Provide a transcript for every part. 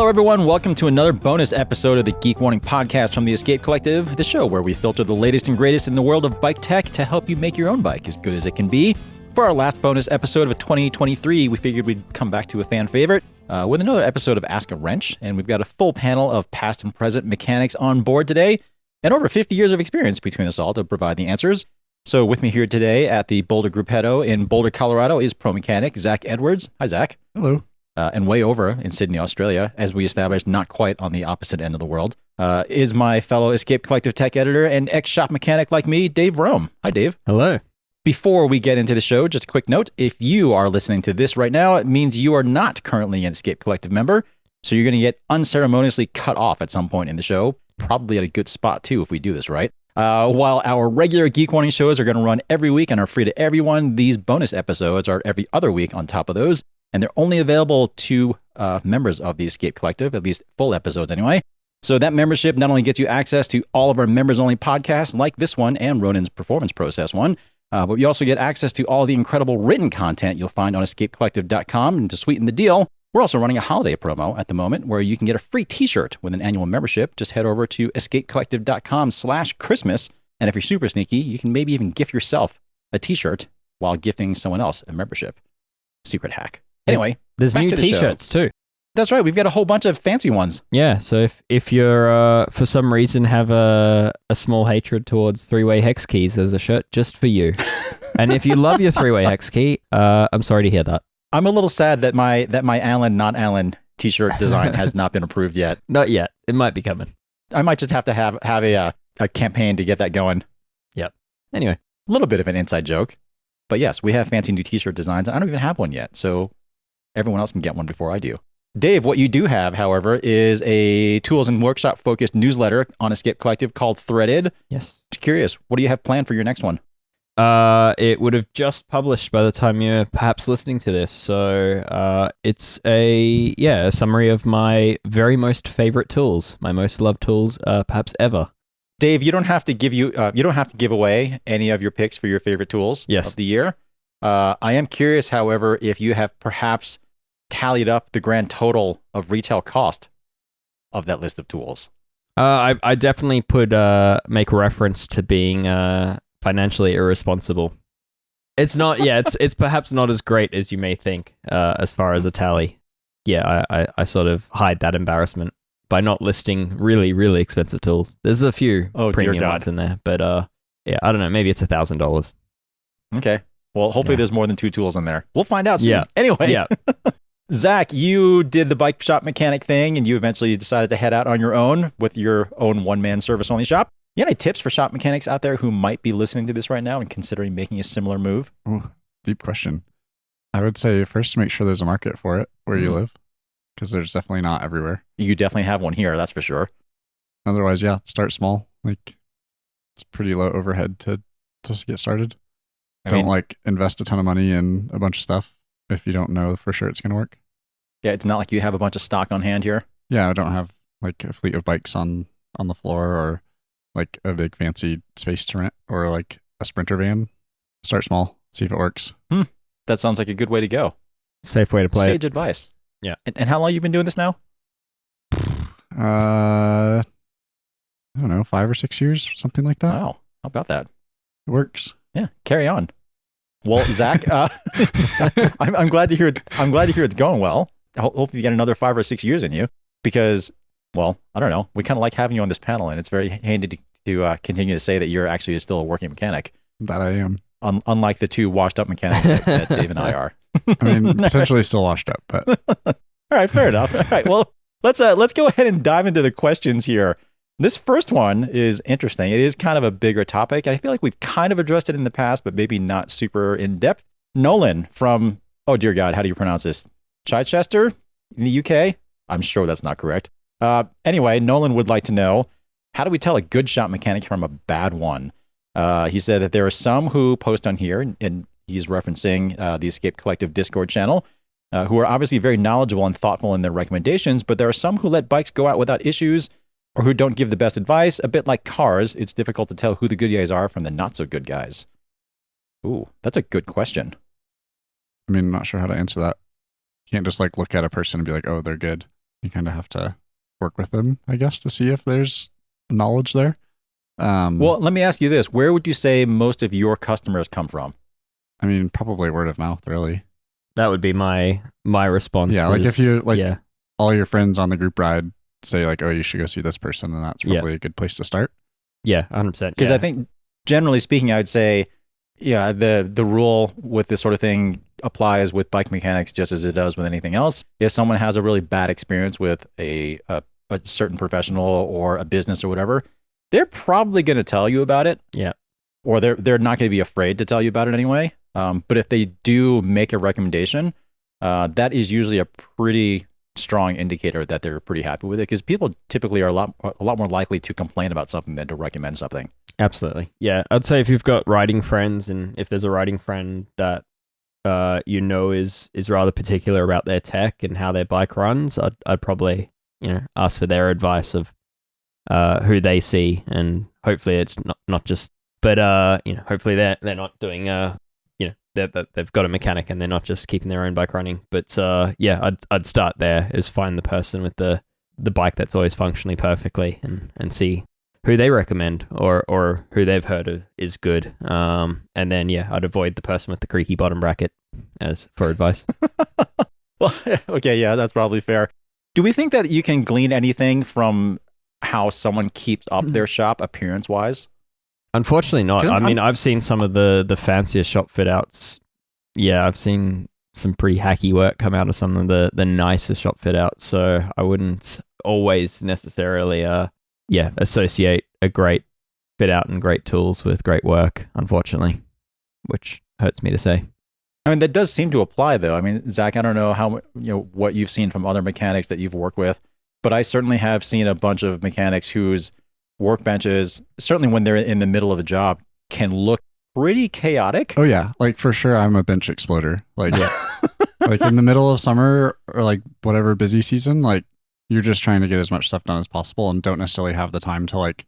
Hello, everyone. Welcome to another bonus episode of the Geek Warning podcast from the Escape Collective, the show where we filter the latest and greatest in the world of bike tech to help you make your own bike as good as it can be. For our last bonus episode of 2023, we figured we'd come back to a fan favorite with another episode of Ask a Wrench, and we've got a full panel of past and present mechanics on board today, and over 50 years of experience between us all to provide the answers. So with me here today at the Boulder Gruppetto in Boulder, Colorado is pro mechanic Zach Edwards. Hi, Zach. Hello. And way over in Sydney, Australia, as we established, not quite on the opposite end of the world, is my fellow Escape Collective tech editor and ex-shop mechanic like me, Dave Rome. Hi, Dave. Hello. Before we get into the show, just a quick note. If you are listening to this right now, it means you are not currently an Escape Collective member, so you're going to get unceremoniously cut off at some point in the show, probably at a good spot, too, if we do this right. While our regular Geek Warning shows are going to run every week and are free to everyone, these bonus episodes are every other week on top of those. And they're only available to members of the Escape Collective, at least full episodes anyway. So that membership not only gets you access to all of our members-only podcasts like this one and Ronin's Performance Process one, but you also get access to all the incredible written content you'll find on escapecollective.com. And to sweeten the deal, we're also running a holiday promo at the moment where you can get a free t-shirt with an annual membership. Just head over to escapecollective.com/Christmas. And if you're super sneaky, you can maybe even gift yourself a t-shirt while gifting someone else a membership. Secret hack. Anyway, there's new t-shirts too. That's right. We've got a whole bunch of fancy ones. Yeah. So if you're for some reason have a small hatred towards three-way hex keys, there's a shirt just for you. And if you love your three-way hex key, I'm sorry to hear that. I'm a little sad that my Alan not Alan t-shirt design has not been approved yet. Not yet. It might be coming. I might just have to have a campaign to get that going. Yep. Anyway, a little bit of an inside joke, but yes, we have fancy new t-shirt designs. I don't even have one yet, so everyone else can get one before I do. Dave, what you do have, however, is a tools and workshop focused newsletter on Escape Collective called Threaded. Yes. Just curious, what do you have planned for your next one? It would have just published by the time you're perhaps listening to this. So it's a summary of my very most favorite tools, my most loved tools, perhaps ever. Dave, you don't have to give away any of your picks for your favorite tools of the year. I am curious, however, if you have perhaps tallied up the grand total of retail cost of that list of tools. I definitely make reference to being financially irresponsible. It's not, it's perhaps not as great as you may think as far as a tally. Yeah, I sort of hide that embarrassment by not listing really, really expensive tools. There's a few premium ones in there, but I don't know, maybe it's $1,000. Okay. Well, hopefully there's more than 2 tools in there. We'll find out soon. Yeah. Anyway, Zach, you did the bike shop mechanic thing, and you eventually decided to head out on your own with your own one-man service-only shop. You got any tips for shop mechanics out there who might be listening to this right now and considering making a similar move? Ooh, deep question. I would say first make sure there's a market for it where you live, because there's definitely not everywhere. You definitely have one here, that's for sure. Otherwise, start small. Like, it's pretty low overhead to just get started. Don't invest a ton of money in a bunch of stuff if you don't know for sure it's going to work. Yeah, it's not like you have a bunch of stock on hand here. Yeah, I don't have like a fleet of bikes on the floor or like a big fancy space to rent or like a Sprinter van. Start small, see if it works. That sounds like a good way to go. Safe way to play Sage advice. Yeah. And how long you been doing this now? I don't know, 5 or 6 years, something like that. Wow. How about that? It works. Yeah, carry on. Well, Zach, I'm glad to hear. I'm glad to hear it's going well. Hopefully, you get another 5 or 6 years in you, because, well, I don't know. We kind of like having you on this panel, and it's very handy to continue to say that you're actually still a working mechanic. That I am. Unlike the 2 washed-up mechanics that Dave and I are. I mean, potentially still washed up, but all right, fair enough. All right, well, let's go ahead and dive into the questions here. This first one is interesting. It is kind of a bigger topic, and I feel like we've kind of addressed it in the past, but maybe not super in depth. Nolan from, oh dear God, how do you pronounce this? Chichester in the UK? I'm sure that's not correct. Anyway, Nolan would like to know, how do we tell a good shop mechanic from a bad one? He said that there are some who post on here, and he's referencing the Escape Collective Discord channel, who are obviously very knowledgeable and thoughtful in their recommendations, but there are some who let bikes go out without issues, or who don't give the best advice. A bit like cars, it's difficult to tell who the good guys are from the not so good guys. Ooh, that's a good question. I mean, I'm not sure how to answer that. You can't just like look at a person and be like, oh, they're good. You kind of have to work with them, I guess, to see if there's knowledge there. Well, let me ask you this. Where would you say most of your customers come from? I mean, probably word of mouth, really. That would be my response. Yeah, like if you like yeah. all your friends on the group ride say like, oh, you should go see this person, then that's probably a good place to start. Yeah, 100%. Because I think, generally speaking, I would say, yeah, the rule with this sort of thing applies with bike mechanics just as it does with anything else. If someone has a really bad experience with a certain professional or a business or whatever, they're probably going to tell you about it. Yeah. Or they're not going to be afraid to tell you about it anyway. But if they do make a recommendation, that is usually a pretty strong indicator that they're pretty happy with it, because people typically are a lot more likely to complain about something than to recommend something. Absolutely. Yeah. I'd say if you've got riding friends, and if there's a riding friend that is rather particular about their tech and how their bike runs, I'd probably ask for their advice of who they see, and hopefully it's not just, but hopefully they're not doing they've got a mechanic and they're not just keeping their own bike running. But I'd start there, is find the person with the bike that's always functionally perfectly, and see who they recommend or who they've heard of is good. And then I'd avoid the person with the creaky bottom bracket as for advice. Well, okay, yeah, that's probably fair. Do we think that you can glean anything from how someone keeps up their shop appearance-wise? Unfortunately not. I mean, I've seen some of the fanciest shop fit-outs. Yeah, I've seen some pretty hacky work come out of some of the nicest shop fit-outs, so I wouldn't always necessarily associate a great fit-out and great tools with great work, unfortunately, which hurts me to say. I mean, that does seem to apply, though. I mean, Zach, I don't know how what you've seen from other mechanics that you've worked with, but I certainly have seen a bunch of mechanics whose workbenches, certainly when they're in the middle of a job, can look pretty chaotic. Oh yeah, like for sure, I'm a bench exploder. Like, like in the middle of summer or like whatever busy season, like you're just trying to get as much stuff done as possible, and don't necessarily have the time to like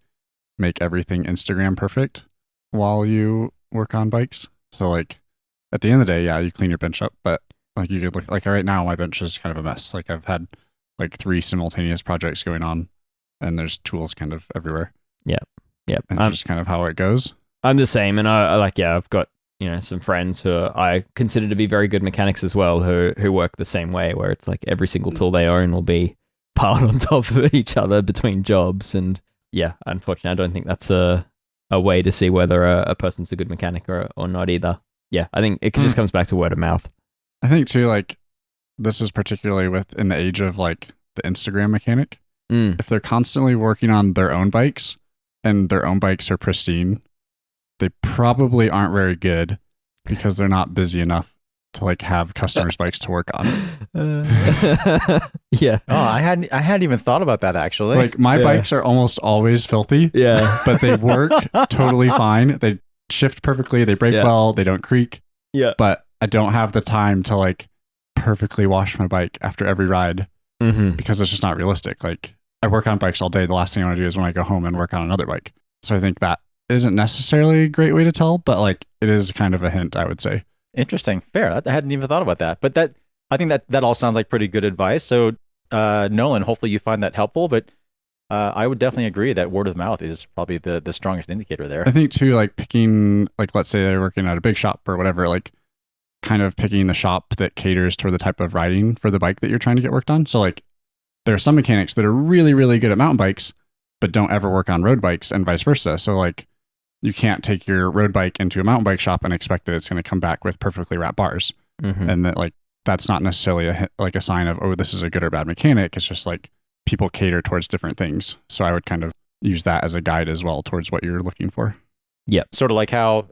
make everything Instagram perfect while you work on bikes. So like at the end of the day, yeah, you clean your bench up, but like you could look like right now, my bench is kind of a mess. Like I've had like 3 simultaneous projects going on, and there's tools kind of everywhere. Yeah. And it's just kind of how it goes. I'm the same, and I've got some friends who I consider to be very good mechanics as well, who work the same way, where it's like every single tool they own will be piled on top of each other between jobs. And yeah, unfortunately, I don't think that's a way to see whether a person's a good mechanic or not either. Yeah, I think it just comes back to word of mouth. I think too, like this is particularly in the age of like the Instagram mechanic. If they're constantly working on their own bikes and their own bikes are pristine, they probably aren't very good because they're not busy enough to like have customers' bikes to work on. Yeah. Oh, I hadn't even thought about that actually. Like my bikes are almost always filthy. Yeah. But they work totally fine. They shift perfectly. They brake well. They don't creak. Yeah. But I don't have the time to like perfectly wash my bike after every ride because it's just not realistic. Like I work on bikes all day. The last thing I want to do is when I go home and work on another bike. So I think that isn't necessarily a great way to tell, but like it is kind of a hint, I would say. Interesting. Fair. I hadn't even thought about that. But I think that all sounds like pretty good advice. So Nolan, hopefully you find that helpful. But I would definitely agree that word of mouth is probably the strongest indicator there. I think too, like picking, like let's say they're working at a big shop or whatever, like kind of picking the shop that caters toward the type of riding for the bike that you're trying to get worked on. So like there are some mechanics that are really, really good at mountain bikes, but don't ever work on road bikes and vice versa. So like you can't take your road bike into a mountain bike shop and expect that it's going to come back with perfectly wrapped bars. And that like, that's not necessarily a sign of, oh, this is a good or bad mechanic. It's just like people cater towards different things. So I would kind of use that as a guide as well towards what you're looking for. Yeah. Sort of like how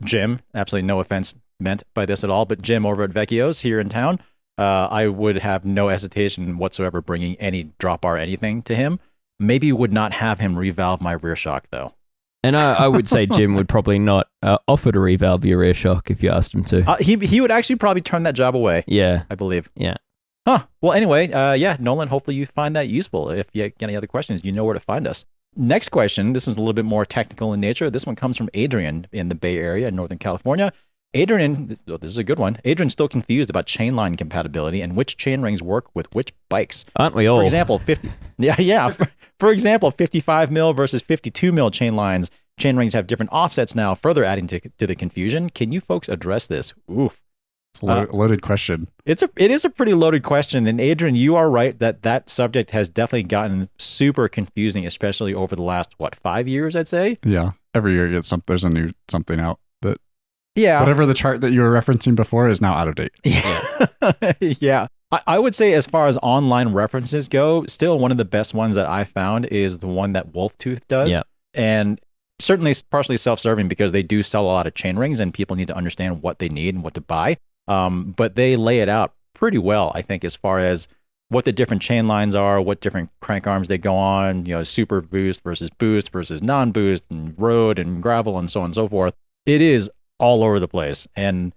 Jim, absolutely no offense meant by this at all, but Jim over at Vecchio's here in town, I would have no hesitation whatsoever bringing any drop bar anything to him. Maybe would not have him revalve my rear shock though. And I would say Jim would probably not offer to revalve your rear shock if you asked him to. He would actually probably turn that job away. Yeah. I believe. Yeah. Huh. Well, anyway, Nolan, hopefully you find that useful. If you get any other questions, you know where to find us. Next question. This is a little bit more technical in nature. This one comes from Adrian in the Bay Area in Northern California. Adrian, this is a good one. Adrian's still confused about chainline compatibility and which chainrings work with which bikes. Aren't we all? For example, 50. Yeah. For example, 55 mil versus 52 mil chain lines. Chainrings have different offsets now, further adding to the confusion. Can you folks address this? Oof. It's a loaded question. It is a pretty loaded question. And Adrian, you are right that subject has definitely gotten super confusing, especially over the last, 5 years, I'd say? Yeah. Every year there's a new something out that Yeah. whatever the chart that you were referencing before is now out of date. Yeah. Yeah. I would say as far as online references go, still one of the best ones that I found is the one that Wolftooth does. Yeah. And certainly partially self-serving because they do sell a lot of chain rings and people need to understand what they need and what to buy. But they lay it out pretty well, I think, as far as what the different chain lines are, what different crank arms they go on, super boost versus non-boost, and road and gravel and so on and so forth. It is all over the place. And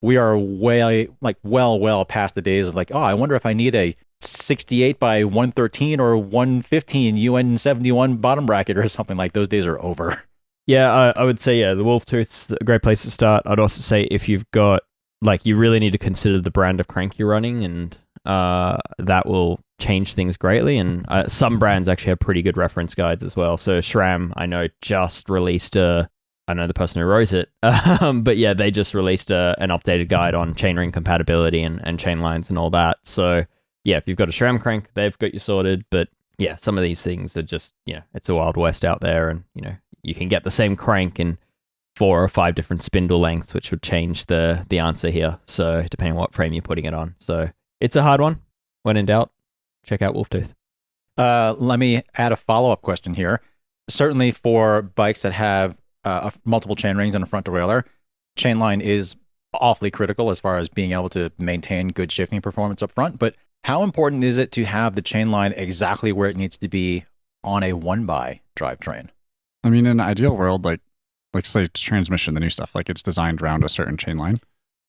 we are well past the days of I wonder if I need a 68 by 113 or 115 UN 71 bottom bracket or something. Like those days are over. Yeah, I would say, the Wolftooth's a great place to start. I'd also say if you've got, you really need to consider the brand of crank you're running, and that will change things greatly. And some brands actually have pretty good reference guides as well. So SRAM, I know, just released I know the person who wrote it, but yeah, they just released an updated guide on chainring compatibility and chain lines and all that. So yeah, if you've got a SRAM crank, they've got you sorted. But yeah, some of these things are just, it's a wild west out there, and you can get the same crank in 4 or 5 different spindle lengths, which would change the answer here. So depending on what frame you're putting it on. So it's a hard one. When in doubt, check out Wolftooth. Let me add a follow-up question here. Certainly for bikes that have multiple chain rings and a front derailleur, chain line is awfully critical as far as being able to maintain good shifting performance up front. But how important is it to have the chain line exactly where it needs to be on a 1x drivetrain? I mean, in an ideal world, like say transmission, the new stuff, it's designed around a certain chain line.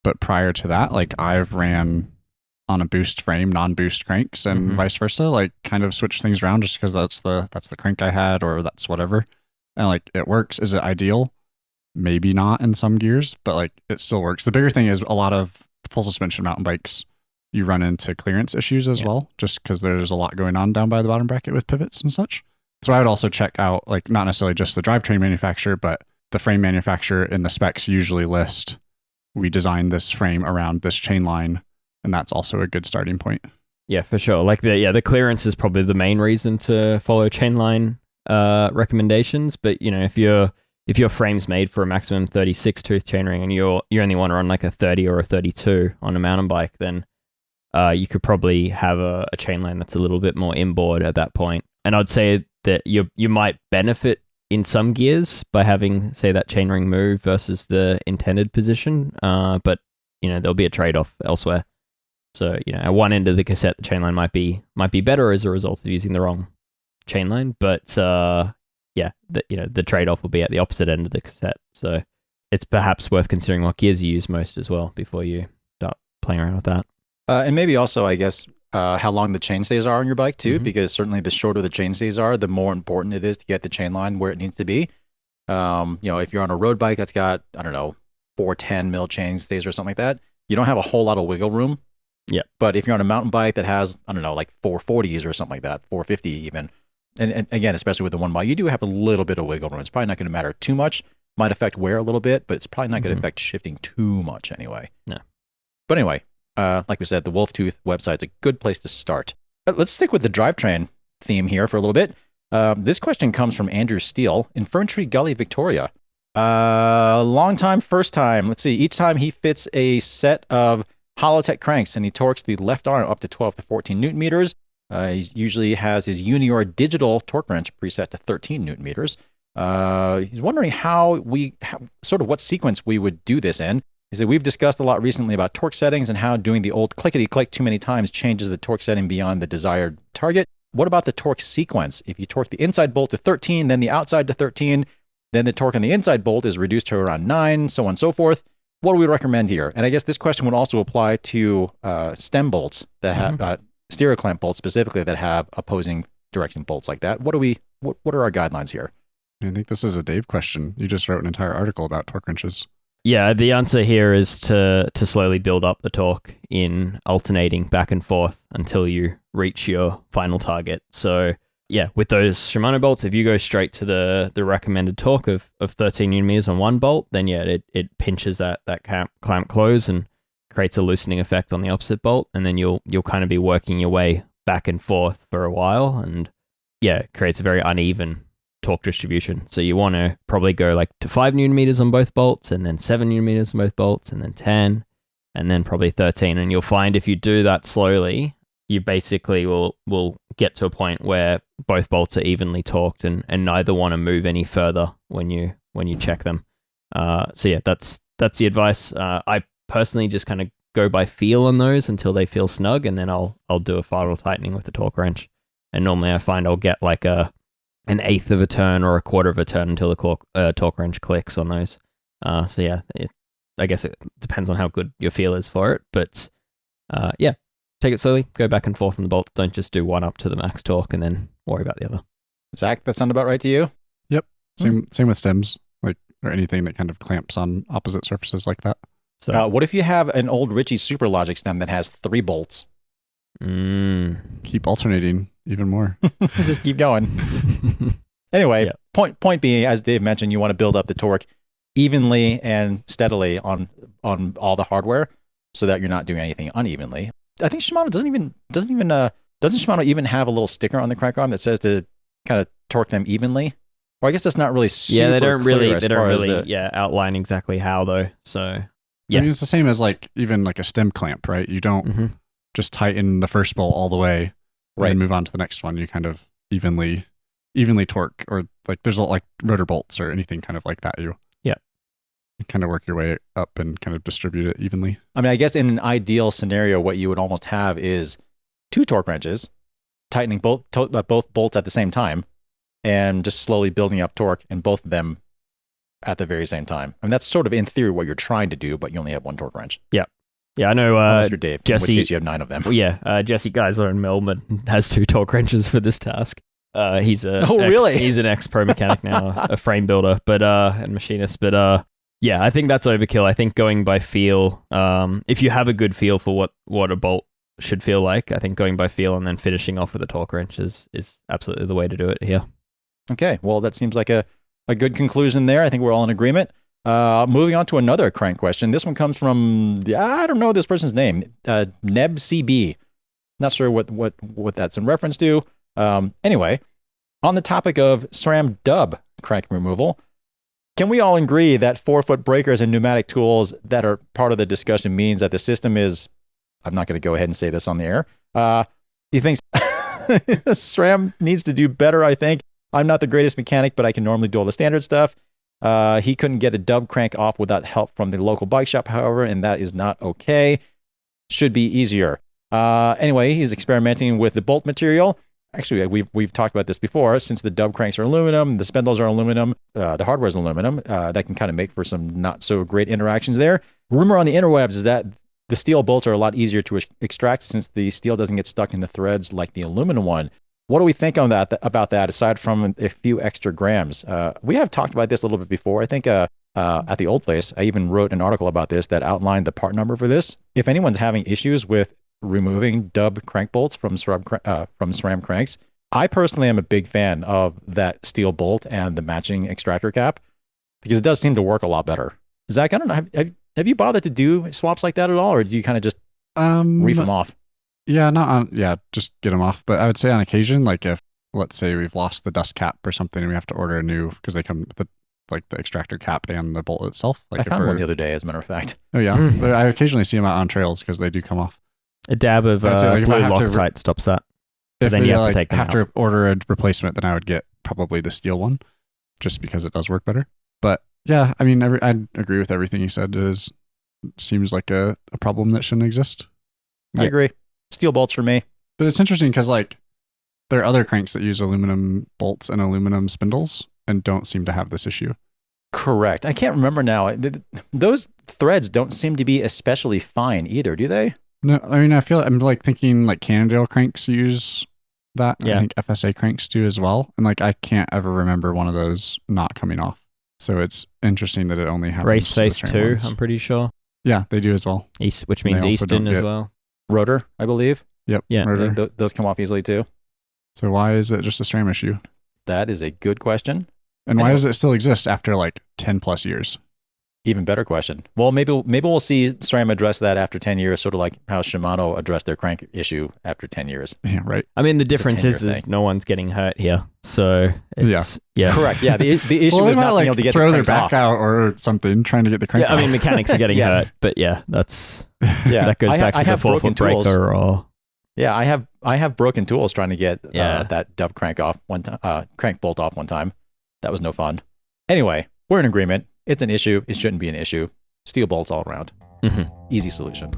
But prior to that, I've ran on a boost frame, non-boost cranks, and vice versa. Kind of switch things around just because that's the crank I had, or that's whatever. And it works. Is it ideal? Maybe not in some gears, but it still works. The bigger thing is a lot of full suspension mountain bikes, you run into clearance issues as well, just because there's a lot going on down by the bottom bracket with pivots and such. So I would also check out not necessarily just the drivetrain manufacturer, but the frame manufacturer. In the specs usually list, we designed this frame around this chain line, and that's also a good starting point. Yeah, for sure. The clearance is probably the main reason to follow chain line recommendations. But if your frame's made for a maximum 36 tooth chainring and you only want to run a 30 or a 32 on a mountain bike, then you could probably have a chain line that's a little bit more inboard at that point. And I'd say that you might benefit in some gears by having, say, that chainring move versus the intended position, but there'll be a trade-off elsewhere. So at one end of the cassette, the chain line might be better as a result of using the wrong chain line, but the trade-off will be at the opposite end of the cassette. So it's perhaps worth considering what gears you use most as well before you start playing around with that. And maybe also, I guess, how long the chainstays are on your bike too, because certainly the shorter the chainstays are, the more important it is to get the chain line where it needs to be. If you're on a road bike that's got, 410 mil chainstays or something like that, you don't have a whole lot of wiggle room. Yeah. But if you're on a mountain bike that has, 440s or something like that, 450 even, and again, especially with the 1x, you do have a little bit of wiggle room. It's probably not going to matter too much. Might affect wear a little bit, but it's probably not going to affect shifting too much anyway. No. But anyway, like we said, the Wolftooth website's a good place to start. Let's stick with the drivetrain theme here for a little bit. This question comes from Andrew Steele in Ferntree Gully, Victoria. Long time, first time. Let's see. Each time he fits a set of Holotech cranks and he torques the left arm up to 12 to 14 newton meters. He usually has his Unior digital torque wrench preset to 13 newton meters. He's wondering sort of what sequence we would do this in. He said, we've discussed a lot recently about torque settings and how doing the old clickety-click too many times changes the torque setting beyond the desired target. What about the torque sequence? If you torque the inside bolt to 13, then the outside to 13, then the torque on the inside bolt is reduced to around 9, so on and so forth. What do we recommend here? And I guess this question would also apply to stem bolts that have stereo clamp bolts specifically that have opposing direction bolts like that. What are our guidelines here? I think this is a Dave question. You just wrote an entire article about torque wrenches. Yeah, the answer here is to slowly build up the torque in alternating back and forth until you reach your final target. So yeah, with those Shimano bolts, if you go straight to the recommended torque of 13 newton meters on one bolt, then yeah, it pinches that clamp close and creates a loosening effect on the opposite bolt, and then you'll kind of be working your way back and forth for a while, and yeah, it creates a very uneven torque distribution. So you want to probably go like to 5 newton meters on both bolts, and then 7 newton meters on both bolts, and then 10, and then probably 13. And you'll find if you do that slowly, you basically will get to a point where both bolts are evenly torqued, and neither want to move any further when you check them. So yeah, that's the advice. I personally just kind of go by feel on those until they feel snug, and then I'll do a final tightening with the torque wrench. And normally I find I'll get like an eighth of a turn or a quarter of a turn until the torque wrench clicks on those. So yeah, I guess it depends on how good your feel is for it. But yeah, take it slowly, go back and forth on the bolt. Don't just do one up to the max torque and then worry about the other. Zach, that sound about right to you? Yep. Same with stems, like, or anything that kind of clamps on opposite surfaces like that. So what if you have an old Ritchie Super Logic stem that has 3 bolts? Keep alternating even more. Just keep going. Anyway, yeah. Point being, as Dave mentioned, you want to build up the torque evenly and steadily on all the hardware, so that you're not doing anything unevenly. I think Shimano doesn't Shimano even have a little sticker on the crank arm that says to kind of torque them evenly? Or I guess that's not really super they don't really the outline exactly how though. So yeah, I mean, it's the same as like even like a stem clamp, right? You don't just tighten the first bolt all the way, and then move on to the next one. You kind of evenly torque, or like there's like rotor bolts or anything kind of like that. You kind of work your way up and kind of distribute it evenly. I mean, I guess in an ideal scenario, what you would almost have is 2 torque wrenches tightening both bolts at the same time, and just slowly building up torque in both of them at the very same time. I mean, that's sort of in theory what you're trying to do, but you only have 1 torque wrench. Yeah. Yeah, I know. Unless you're Dave, Jesse, in which case you have 9 of them. Well, yeah, Jesse Geisler in Melbourne has 2 torque wrenches for this task. He's he's an ex-pro mechanic now, a frame builder, but and machinist. But yeah, I think that's overkill. I think going by feel, if you have a good feel for what a bolt should feel like, I think going by feel and then finishing off with a torque wrench is absolutely the way to do it here. Okay, well, that seems like a good conclusion there. I think we're all in agreement. Moving on to another crank question. This one comes from, I don't know this person's name, NebCB. Not sure what that's in reference to. Anyway, on the topic of SRAM dub crank removal, can we all agree that 4-foot breakers and pneumatic tools that are part of the discussion means that the system is, I'm not going to go ahead and say this on the air. He thinks SRAM needs to do better, I think. I'm not the greatest mechanic, but I can normally do all the standard stuff. He couldn't get a dub crank off without help from the local bike shop, however, and that is not okay. Should be easier. Anyway, he's experimenting with the bolt material. Actually, we've talked about this before. Since the dub cranks are aluminum, the spindles are aluminum, the hardware is aluminum, that can kind of make for some not so great interactions there. Rumor on the interwebs is that the steel bolts are a lot easier to extract since the steel doesn't get stuck in the threads like the aluminum one. What do we think on about that, aside from a few extra grams? We have talked about this a little bit before. I think at the old place, I even wrote an article about this that outlined the part number for this. If anyone's having issues with removing dub crank bolts from SRAM cranks, I personally am a big fan of that steel bolt and the matching extractor cap, because it does seem to work a lot better. Zach, I don't know, have you bothered to do swaps like that at all, or do you kind of just reef them off? Yeah, just get them off. But I would say on occasion, like if, let's say we've lost the dust cap or something and we have to order a new, because they come with the extractor cap and the bolt itself. Like I found one the other day, as a matter of fact. Oh yeah, but I occasionally see them out on trails because they do come off. A dab of blue Loctite stops that. If then you have to take them have to order a replacement, then I would get probably the steel one, just because it does work better. But yeah, I mean, I agree with everything you said. It seems like a problem that shouldn't exist. I agree. Steel bolts for me. But it's interesting because like there are other cranks that use aluminum bolts and aluminum spindles and don't seem to have this issue. Correct. I can't remember now. Those threads don't seem to be especially fine either, do they? No, I mean, I feel I'm like thinking like Cannondale cranks use that. Yeah. I think FSA cranks do as well. And like I can't ever remember one of those not coming off. So it's interesting that it only happens Race to the Face SRAM 2, ones. I'm pretty sure. Yeah, they do as well. East, which They means also don't Easton as get- well. Rotor, I believe. Yep. Yeah. I Murder. think those come off easily too. So why is it just a SRAM issue? That is a good question. And why Anyway. does it still exist after like 10 plus years? Even better question. Well, maybe we'll see SRAM address that after 10 years, sort of like how Shimano addressed their crank issue after 10 years. Yeah, right. I mean, the difference 10-year is thing. no one's getting hurt here. So it's, yeah. Correct. Yeah. The issue Well, is they might not being able to get the throw their cranks back off. out or something, trying to get the crank Yeah, I off. mean, mechanics are getting Yes. hurt, but yeah, that's Yeah. that goes I back to the have broken 4-foot breaker tools. or Yeah, I have broken tools trying to get Yeah. that dub crank off one time, crank bolt off one time. That was no fun. Anyway, we're in agreement. It's an issue. It shouldn't be an issue. Steel bolts all around. Mhm. Easy solution.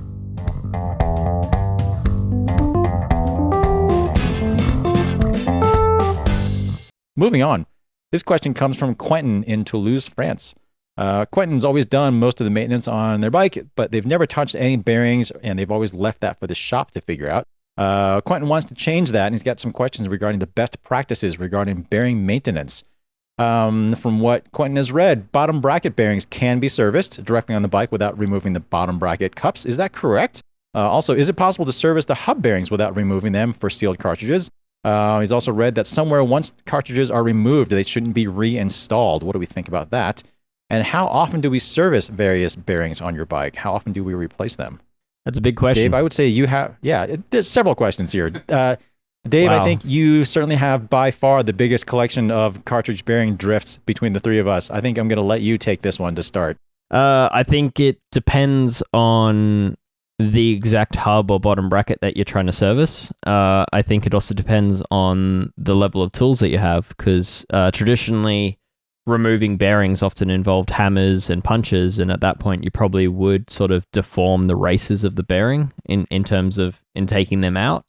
Moving on. This question comes from Quentin in Toulouse, France. Quentin's always done most of the maintenance on their bike, but they've never touched any bearings, and they've always left that for the shop to figure out. Quentin wants to change that, and he's got some questions regarding the best practices regarding bearing maintenance. From what Quentin has read, bottom bracket bearings can be serviced directly on the bike without removing the bottom bracket cups. Is that correct? Also, is it possible to service the hub bearings without removing them for sealed cartridges? He's also read that somewhere once cartridges are removed, they shouldn't be reinstalled. What do we think about that? And how often do we service various bearings on your bike? How often do we replace them? that's a big question. Dave, I would say you have, there's several questions here. Dave, Wow. I think you certainly have by far the biggest collection of cartridge bearing drifts between the three of us. I think I'm going to let you take this one to start. I think it depends on the exact hub or bottom bracket that you're trying to service. I think it also depends on the level of tools that you have, because traditionally removing bearings often involved hammers and punches, and at that point you probably would sort of deform the races of the bearing in terms of in taking them out.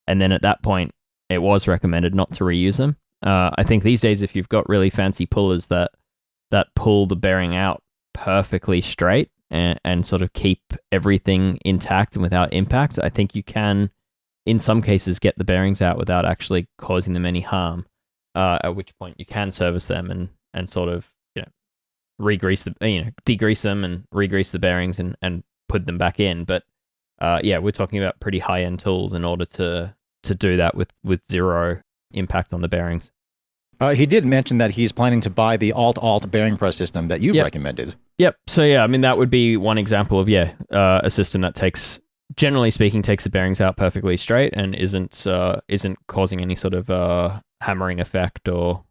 And then at that point, it was recommended not to reuse them. I think these days, if you've got really fancy pullers that pull the bearing out perfectly straight and sort of keep everything intact and without impact, I think you can, in some cases, get the bearings out without actually causing them any harm. At which point you can service them and sort of degrease them and re-grease the bearings and put them back in. But we're talking about pretty high-end tools in order to do that with zero impact on the bearings. He did mention that he's planning to buy the alt bearing press system that you've Yep. recommended. Yep. So yeah, I mean that would be one example of a system that generally speaking, takes the bearings out perfectly straight and isn't causing any sort of hammering effect or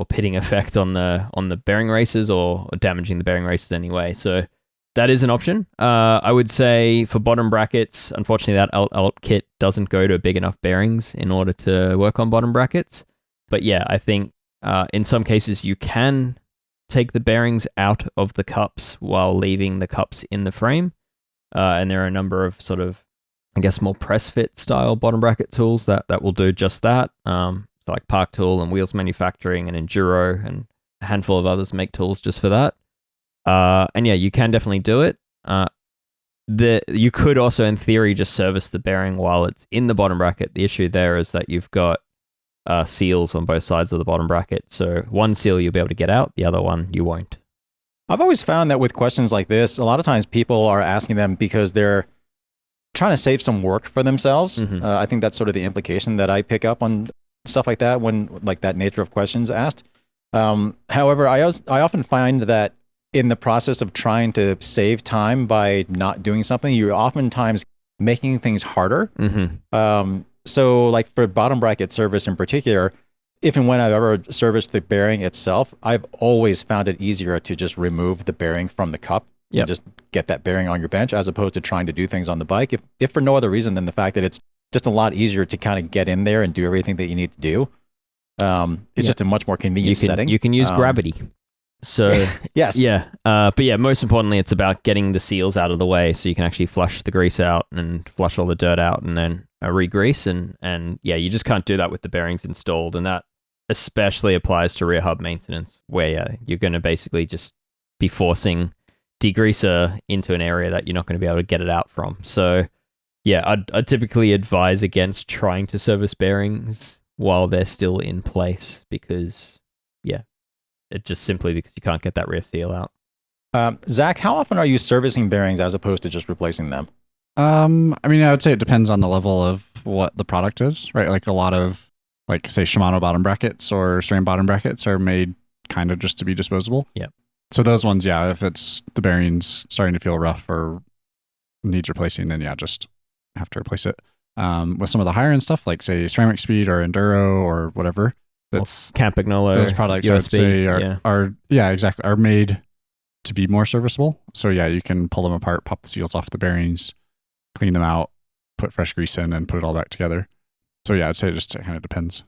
pitting effect on the bearing races or damaging the bearing races anyway. So that is an option. I would say for bottom brackets, unfortunately, that alt kit doesn't go to big enough bearings in order to work on bottom brackets. But yeah, I think in some cases you can take the bearings out of the cups while leaving the cups in the frame. And there are a number of sort of, I guess, more press fit style bottom bracket tools that will do just that. So like Park Tool and Wheels Manufacturing and Enduro and a handful of others make tools just for that. And yeah, you can definitely do it. You could also, in theory, just service the bearing while it's in the bottom bracket. The issue there is that you've got seals on both sides of the bottom bracket. So one seal you'll be able to get out, the other one you won't. I've always found that with questions like this, a lot of times people are asking them because they're trying to save some work for themselves. Mhm. I think that's sort of the implication that I pick up on stuff like that when like that nature of questions asked. However, I often find that in the process of trying to save time by not doing something, you're oftentimes making things harder. Mm-hmm. So like for bottom bracket service in particular, if and when I've ever serviced the bearing itself, I've always found it easier to just remove the bearing from the cup Yep. and just get that bearing on your bench as opposed to trying to do things on the bike. If for no other reason than the fact that it's just a lot easier to kind of get in there and do everything that you need to do. It's just a much more convenient setting. You can use gravity. So yes. yeah, but yeah, most importantly, it's about getting the seals out of the way so you can actually flush the grease out and flush all the dirt out and then re-grease. And yeah, you just can't do that with the bearings installed. And that especially applies to rear hub maintenance where you're going to basically just be forcing degreaser into an area that you're not going to be able to get it out from. So yeah, I'd typically advise against trying to service bearings while they're still in place because yeah, It just simply because you can't get that rear seal out. Zach, how often are you servicing bearings as opposed to just replacing them? I mean, I would say it depends on the level of what the product is, right? Like a lot of, like, say, Shimano bottom brackets or SRAM bottom brackets are made kind of just to be disposable. Yep. So those ones, yeah, if it's the bearings starting to feel rough or needs replacing, then yeah, just have to replace it. With some of the higher end stuff, like say Ceramic Speed or Enduro or whatever, that's Campagnolo, those products USB, I would say are made to be more serviceable. So yeah, you can pull them apart, pop the seals off the bearings, clean them out, put fresh grease in, and put it all back together. So yeah, I'd say it kind of depends.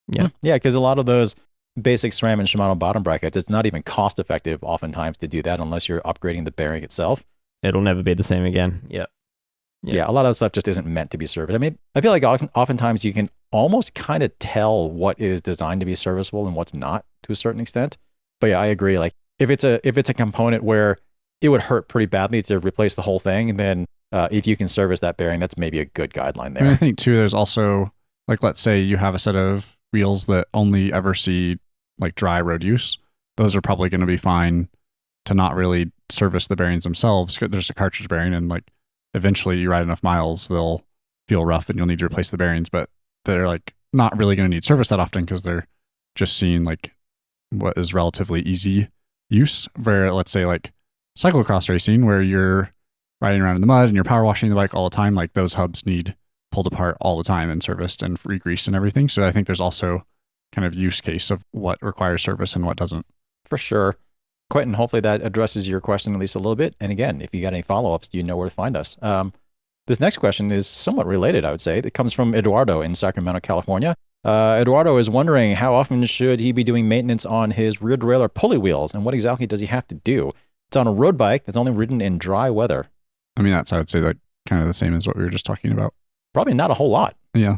Yeah. Yeah, because a lot of those basic SRAM and Shimano bottom brackets, it's not even cost effective oftentimes to do that unless you're upgrading the bearing itself. It'll never be the same again. Yep. Yeah, a lot of that stuff just isn't meant to be serviced. I mean, I feel like oftentimes you can almost kind of tell what is designed to be serviceable and what's not to a certain extent. But yeah, I agree. Like if it's a component where it would hurt pretty badly to replace the whole thing, then if you can service that bearing, that's maybe a good guideline there. I mean, I think too, there's also, like, let's say you have a set of wheels that only ever see like dry road use. Those are probably going to be fine to not really service the bearings themselves. There's a cartridge bearing, and like eventually you ride enough miles, they'll feel rough and you'll need to replace the bearings, but they're like not really going to need service that often because they're just seeing like what is relatively easy use. Where let's say like cyclocross racing, where you're riding around in the mud and you're power washing the bike all the time, like those hubs need pulled apart all the time and serviced and re-greased and everything. So I think there's also kind of use case of what requires service and what doesn't. For sure. Quentin, hopefully that addresses your question at least a little bit. And again, if you got any follow-ups, you know where to find us. This next question is somewhat related, I would say. It comes from Eduardo in Sacramento, California. Eduardo is wondering how often should he be doing maintenance on his rear derailleur pulley wheels, and what exactly does he have to do? It's on a road bike that's only ridden in dry weather. I mean, I would say like kind of the same as what we were just talking about. Probably not a whole lot. Yeah.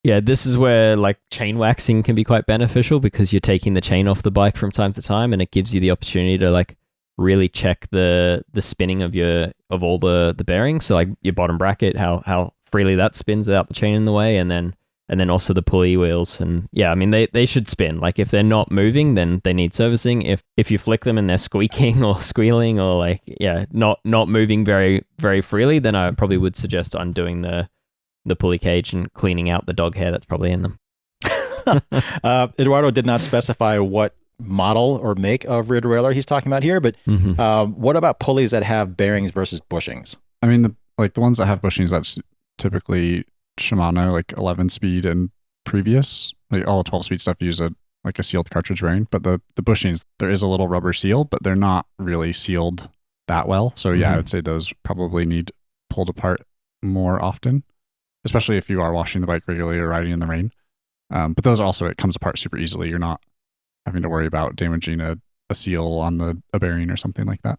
Yeah, this is where like chain waxing can be quite beneficial because you're taking the chain off the bike from time to time, and it gives you the opportunity to like really check the spinning of all the bearings. So like your bottom bracket, how freely that spins without the chain in the way, and then also the pulley wheels. And yeah, I mean they should spin. Like if they're not moving, then they need servicing. If you flick them and they're squeaking or squealing or like not moving very very freely, then I probably would suggest undoing the pulley cage and cleaning out the dog hair that's probably in them. Eduardo did not specify what model or make of rear derailleur he's talking about here, but what about pulleys that have bearings versus bushings? I mean, the ones that have bushings, that's typically Shimano, like 11 speed and previous. Like all the 12 speed stuff use a sealed cartridge bearing, but the bushings, there is a little rubber seal, but they're not really sealed that well. So yeah, I would say those probably need pulled apart more often, especially if you are washing the bike regularly or riding in the rain. But those also, it comes apart super easily. You're not having to worry about damaging a seal on a bearing or something like that.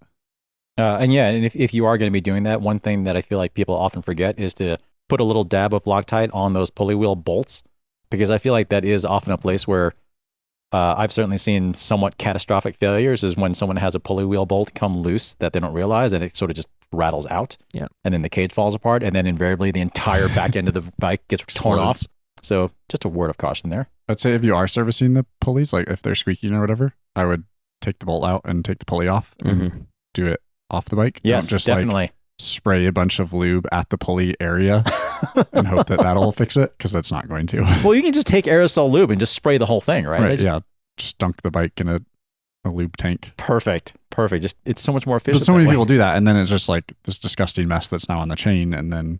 And if you are going to be doing that, one thing that I feel like people often forget is to put a little dab of Loctite on those pulley wheel bolts, because I feel like that is often a place where I've certainly seen somewhat catastrophic failures is when someone has a pulley wheel bolt come loose that they don't realize, and it sort of just rattles out. Yeah. And then the cage falls apart, and then invariably the entire back end of the bike gets torn off. So just a word of caution there. I'd say if you are servicing the pulleys, like if they're squeaking or whatever, I would take the bolt out and take the pulley off and do it off the bike. Yes, don't just definitely. Like spray a bunch of lube at the pulley area and hope that'll fix it, because that's not going to. Well, you can just take aerosol lube and just spray the whole thing, right? Yeah. Just dunk the bike in a lube tank. Perfect. Just it's so much more efficient. But so many people do that, and then it's just like this disgusting mess that's now on the chain and then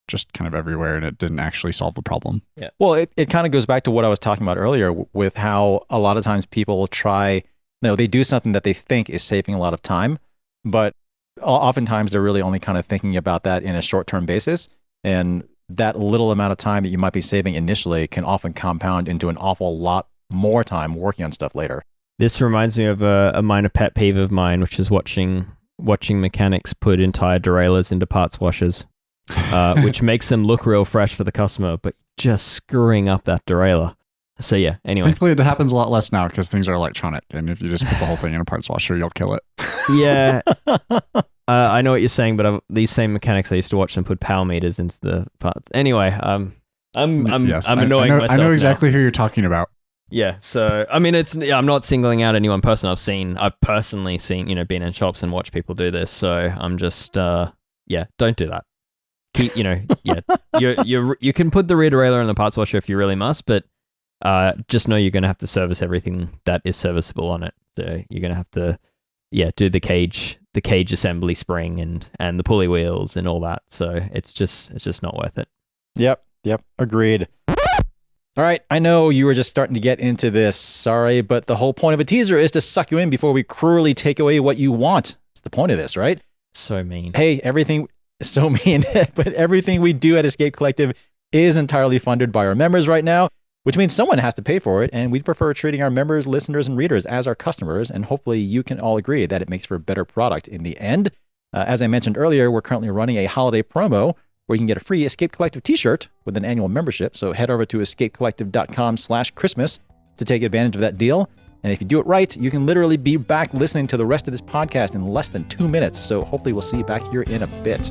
just kind of everywhere, and it didn't actually solve the problem. Yeah. Well, it kind of goes back to what I was talking about earlier with how a lot of times people try, they do something that they think is saving a lot of time, but oftentimes they're really only kind of thinking about that in a short-term basis. And that little amount of time that you might be saving initially can often compound into an awful lot more time working on stuff later. This reminds me of a minor pet peeve of mine, which is watching mechanics put entire derailleurs into parts washers, which makes them look real fresh for the customer, but just screwing up that derailleur. So yeah, anyway. Thankfully, it happens a lot less now because things are electronic, and if you just put the whole thing in a parts washer, you'll kill it. Yeah. I know what you're saying, but these same mechanics, I used to watch them put power meters into the parts. Anyway, I'm annoying myself. I know exactly who you're talking about. Yeah, so I mean, I'm not singling out anyone person. I've personally seen, been in shops and watched people do this. So I'm just, don't do that. Keep, you can put the rear derailleur in the parts washer if you really must, but just know you're going to have to service everything that is serviceable on it. So you're going to have to, do the cage assembly spring and the pulley wheels and all that. So it's just not worth it. Yep, agreed. All right, I know you were just starting to get into this, sorry, but the whole point of a teaser is to suck you in before we cruelly take away what you want. It's the point of this, right? So mean. Hey, so mean, but everything we do at Escape Collective is entirely funded by our members right now, which means someone has to pay for it, and we'd prefer treating our members, listeners, and readers as our customers, and hopefully you can all agree that it makes for a better product in the end. As I mentioned earlier, we're currently running a holiday promo where you can get a free Escape Collective t-shirt with an annual membership. So head over to escapecollective.com/Christmas to take advantage of that deal. And if you do it right, you can literally be back listening to the rest of this podcast in less than 2 minutes. So hopefully we'll see you back here in a bit.